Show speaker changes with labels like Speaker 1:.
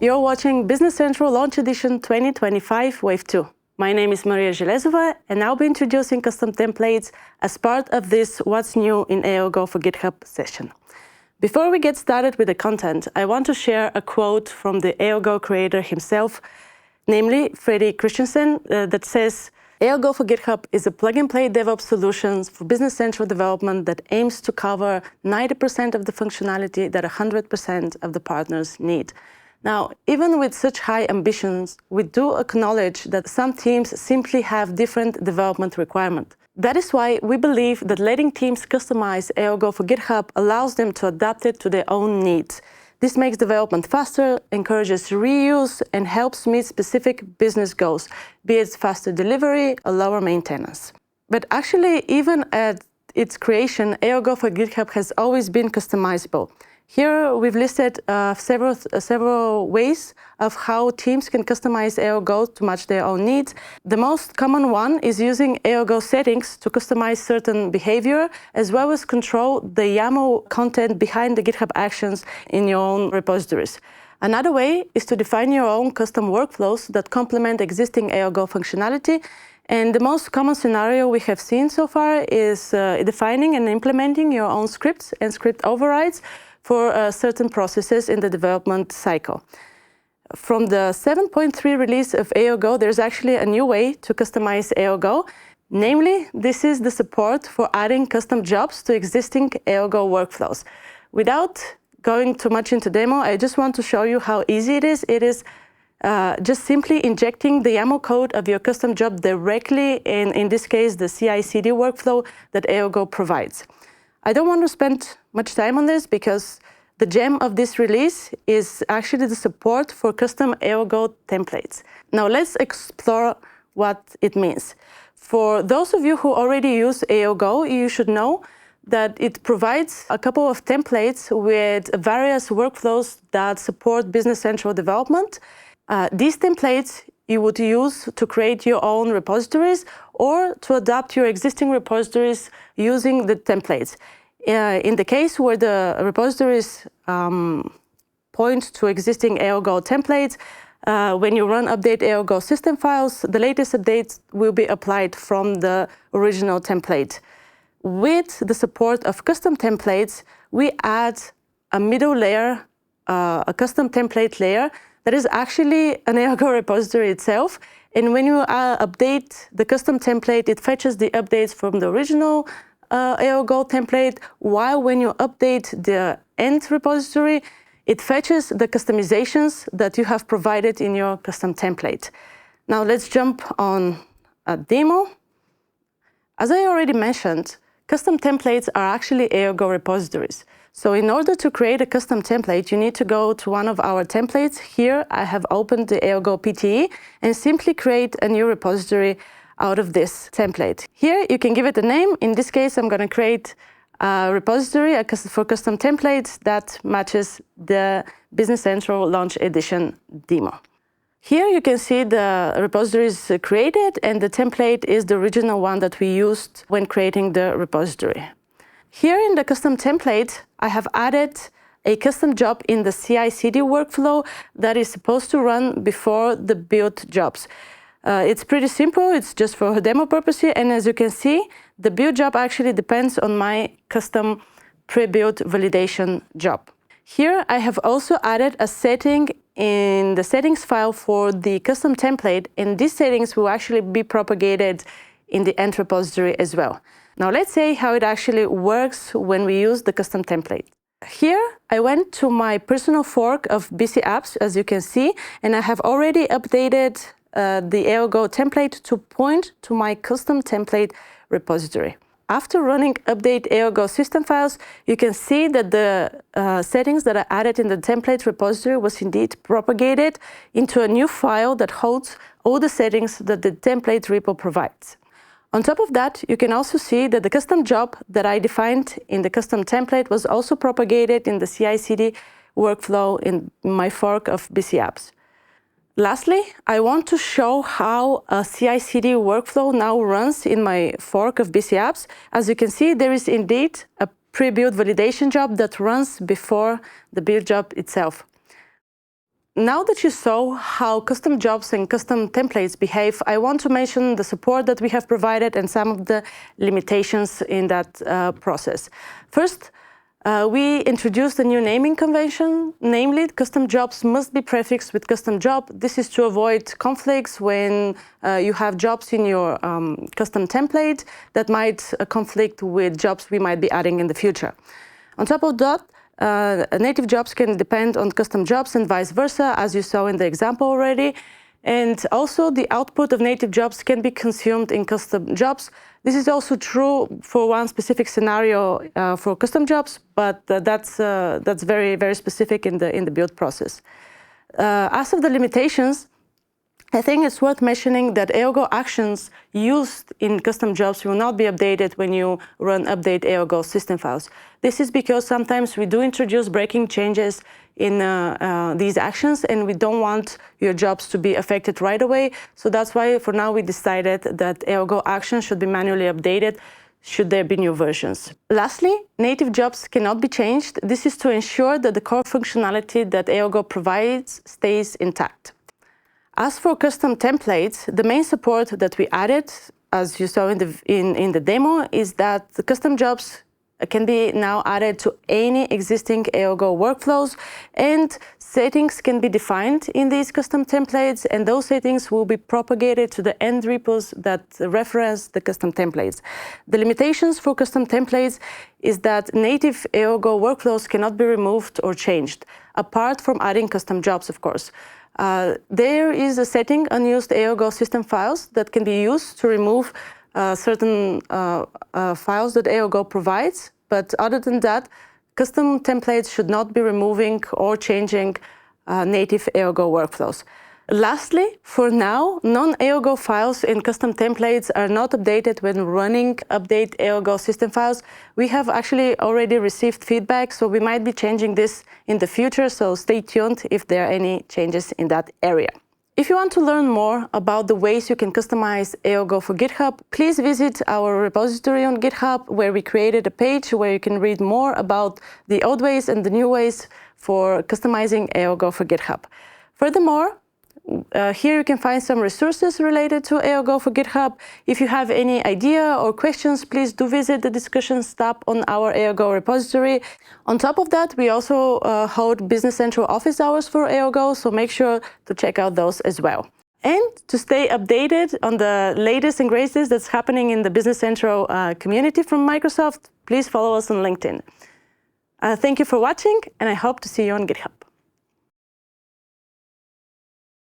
Speaker 1: You're watching Business Central Launch Edition 2025 Wave 2. My name is Maria Железова, and I'll be introducing custom templates as part of this What's New in AOGO for GitHub session. Before we get started with the content, I want to share a quote from the AOGO creator himself, namely Freddie Christensen, that says, AOGO for GitHub is a plug-and-play DevOps solution for Business Central development that aims to cover 90% of the functionality that 100% of the partners need. Now, even with such high ambitions, we do acknowledge that some teams simply have different development requirements. That is why we believe that letting teams customize AOGO for GitHub allows them to adapt it to their own needs. This makes development faster, encourages reuse, and helps meet specific business goals, be it faster delivery or lower maintenance. But actually, even at its creation, AOGO for GitHub has always been customizable. Here we've listed several ways of how teams can customize AOGO to match their own needs. The most common one is using AOGO settings to customize certain behavior, as well as control the YAML content behind the GitHub actions in your own repositories. Another way is to define your own custom workflows that complement existing AOGO functionality. And the most common scenario we have seen so far is defining and implementing your own scripts and script overrides for certain processes in the development cycle. From the 7.3 release of AOGO, there's actually a new way to customize AOGO. Namely, this is the support for adding custom jobs to existing AOGO workflows. Without going too much into demo, I just want to show you how easy it is. It is just simply injecting the YAML code of your custom job directly in this case, the CI/CD workflow that AOGO provides. I don't want to spend much time on this because the gem of this release is actually the support for custom AOGO templates. Now let's explore what it means. For those of you who already use AOGO, you should know that it provides a couple of templates with various workflows that support Business Central development. These templates you would use to create your own repositories or to adapt your existing repositories using the templates. In the case where the repositories point to existing AOGO templates, when you run update AOGO system files, the latest updates will be applied from the original template. With the support of custom templates, we add a middle layer, a custom template layer, that is actually an AOGO repository itself. And when you update the custom template, it fetches the updates from the original AOGO template, while when you update the end repository, it fetches the customizations that you have provided in your custom template. Now let's jump on a demo. As I already mentioned, custom templates are actually AOGO repositories. So in order to create a custom template, you need to go to one of our templates. Here I have opened the AOGO PTE and simply create a new repository out of this template. Here you can give it a name. In this case, I'm going to create a repository for custom templates that matches the Business Central Launch Edition demo. Here you can see the repository is created and the template is the original one that we used when creating the repository. Here in the custom template, I have added a custom job in the CI/CD workflow that is supposed to run before the build jobs. It's pretty simple, it's just for demo purposes, and as you can see, the build job actually depends on my custom pre-built validation job. Here I have also added a setting in the settings file for the custom template, and these settings will actually be propagated in the end repository as well. Now let's see how it actually works when we use the custom template. Here I went to my personal fork of BC apps, as you can see, and I have already updated the AOGO template to point to my custom template repository. After running update AOGO system files, you can see that the settings that I added in the template repository was indeed propagated into a new file that holds all the settings that the template repo provides. On top of that, you can also see that the custom job that I defined in the custom template was also propagated in the CI/CD workflow in my fork of BC apps. Lastly, I want to show how a CI/CD workflow now runs in my fork of BC apps. As you can see, there is indeed a pre-built validation job that runs before the build job itself. Now that you saw how custom jobs and custom templates behave, I want to mention the support that we have provided and some of the limitations in that process. First, we introduced a new naming convention, namely custom jobs must be prefixed with custom job. This is to avoid conflicts when you have jobs in your custom template that might conflict with jobs we might be adding in the future. On top of that, native jobs can depend on custom jobs and vice versa, as you saw in the example already. And also the output of native jobs can be consumed in custom jobs. This is also true for one specific scenario for custom jobs, but that's very, very specific in the build process. As of the limitations, I think it's worth mentioning that AOGO actions used in custom jobs will not be updated when you run update AOGO system files. This is because sometimes we do introduce breaking changes in these actions, and we don't want your jobs to be affected right away. So that's why for now we decided that AOGO actions should be manually updated should there be new versions. Lastly, native jobs cannot be changed. This is to ensure that the core functionality that AOGO provides stays intact. As for custom templates, the main support that we added, as you saw in the demo, is that the custom jobs can be now added to any existing AOGO workflows, and settings can be defined in these custom templates, and those settings will be propagated to the end repos that reference the custom templates. The limitations for custom templates is that native AOGO workflows cannot be removed or changed, apart from adding custom jobs, of course. There is a setting, unused AOGO system files, that can be used to remove certain files that AOGO provides. But other than that, custom templates should not be removing or changing native AOGO workflows. Lastly, for now, non-AOGO files in custom templates are not updated when running update AOGO system files. We have actually already received feedback, so we might be changing this in the future, so stay tuned if there are any changes in that area. If you want to learn more about the ways you can customize AOGO for GitHub, please visit our repository on GitHub, where we created a page where you can read more about the old ways and the new ways for customizing AOGO for GitHub. Furthermore, here you can find some resources related to AOGO for GitHub. If you have any idea or questions, please do visit the discussions tab on our AOGO repository. On top of that, we also hold Business Central office hours for AOGO, so make sure to check out those as well. And to stay updated on the latest and greatest that's happening in the Business Central community from Microsoft, please follow us on LinkedIn. Thank you for watching, and I hope to see you on GitHub.